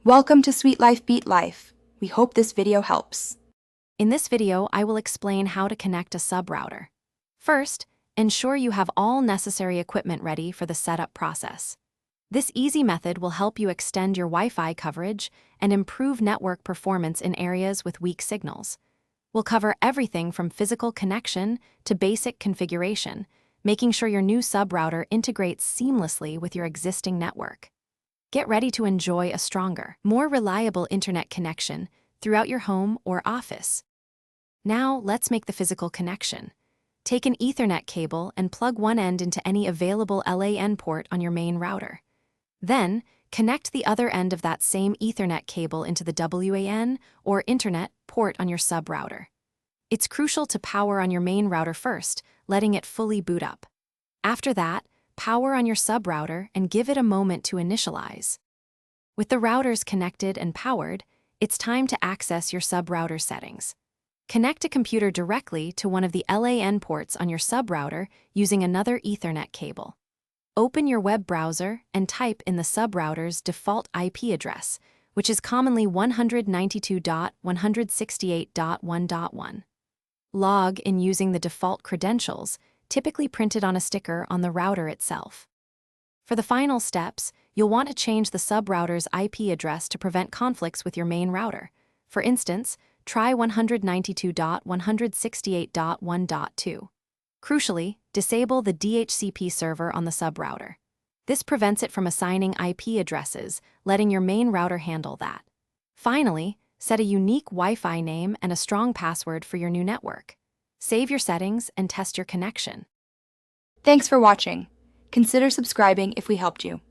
Welcome to Sweet Life Beat Life. We hope this video helps. In this video, I will explain how to connect a sub-router. First, ensure you have all necessary equipment ready for the setup process. This easy method will help you extend your Wi-Fi coverage and improve network performance in areas with weak signals. We'll cover everything from physical connection to basic configuration, making sure your new sub-router integrates seamlessly with your existing network. Get ready to enjoy a stronger, more reliable internet connection throughout your home or office. Now, let's make the physical connection. Take an Ethernet cable and plug one end into any available LAN port on your main router. Then, connect the other end of that same Ethernet cable into the WAN or Internet port on your sub-router. It's crucial to power on your main router first, letting it fully boot up. After that, power on your sub-router and give it a moment to initialize. With the routers connected and powered, it's time to access your sub-router settings. Connect a computer directly to one of the LAN ports on your sub-router using another Ethernet cable. Open your web browser and type in the sub-router's default IP address, which is commonly 192.168.1.1. Log in using the default credentials, typically printed on a sticker on the router itself. For the final steps, you'll want to change the sub-router's IP address to prevent conflicts with your main router. For instance, try 192.168.1.2. Crucially, disable the DHCP server on the sub-router. This prevents it from assigning IP addresses, letting your main router handle that. Finally, set a unique Wi-Fi name and a strong password for your new network. Save your settings and test your connection. Thanks for watching. Consider subscribing if we helped you.